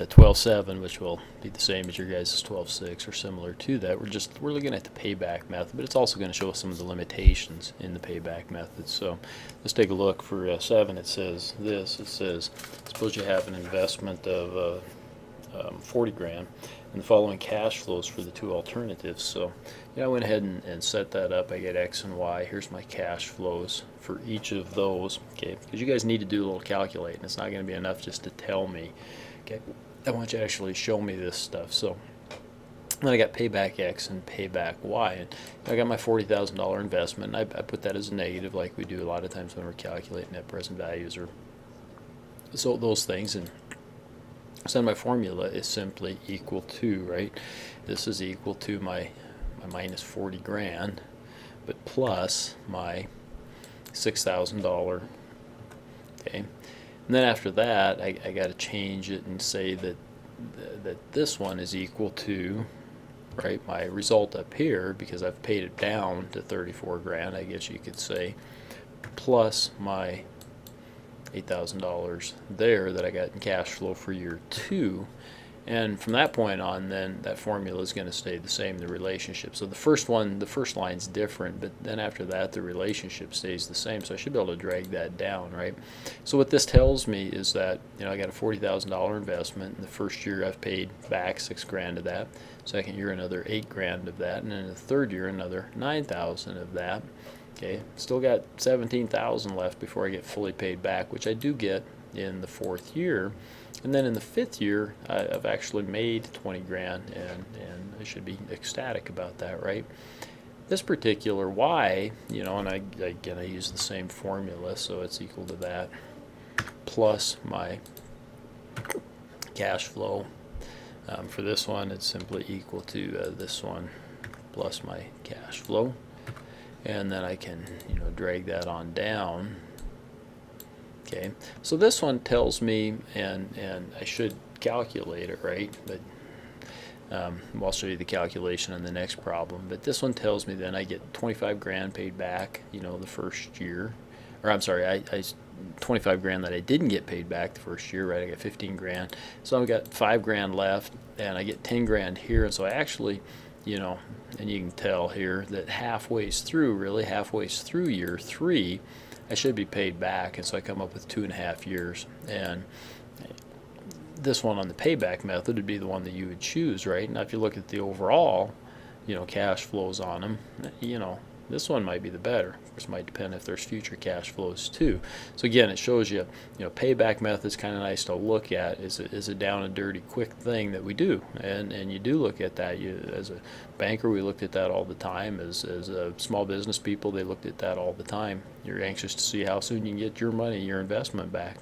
12.7, which will be the same as your guys' 12.6 or similar to that. We're looking at the payback method, but it's also going to show us some of the limitations in the payback method. So let's take a look for 7. It says this. It says, suppose you have an investment of 40 grand and the following cash flows for the two alternatives. So I went ahead and set that up. I get X and Y. Here's my cash flows for each of those, okay, because you guys need to do a little calculating. It's not going to be enough just to tell me, okay. I want you to actually show me this stuff. So then I got payback X and payback Y, and I got my $40,000 investment, and I put that as a negative, like we do a lot of times when we're calculating net present values or so those things. And so my formula is simply equal to, right? This is equal to my minus 40 grand, but plus my $6,000. Okay. And then after that, I got to change it and say that this one is equal to, right, my result up here, because I've paid it down to 34 grand, I guess you could say, plus my $8,000 there that I got in cash flow for year 2. And from that point on, then that formula is going to stay the same, the relationship. So the first line's different, but then after that, the relationship stays the same. So I should be able to drag that down, right? So what this tells me is that, I got a $40,000 investment. In the first year, I've paid back 6 grand of that. Second year, another 8 grand of that. And then in the third year, another 9,000 of that. Okay, still got 17,000 left before I get fully paid back, which I do get in the 4th year. And then in the 5th year, I've actually made 20 grand, and I should be ecstatic about that, right? This particular Y, and I use the same formula, so it's equal to that plus my cash flow. For this one, it's simply equal to this one plus my cash flow. And then I can, drag that on down. Okay, so this one tells me, and I should calculate it, right? But I'll show you the calculation on the next problem. But this one tells me then I get 25 grand paid back, the first year. Or I'm sorry, I 25 grand that I didn't get paid back the first year, right? I got 15 grand. So I've got 5 grand left, and I get 10 grand here. And so I actually, and you can tell here that halfway through year 3, I should be paid back, and so I come up with 2.5 years. And this one on the payback method would be the one that you would choose, right? Now, if you look at the overall, cash flows on them, this one might be the better. Of course, it might depend if there's future cash flows too. So again, it shows you, payback method's kind of nice to look at. Is a down and dirty, quick thing that we do, and you do look at that. As a banker, we looked at that all the time. As small business people, they looked at that all the time. You're anxious to see how soon you can get your money, your investment back.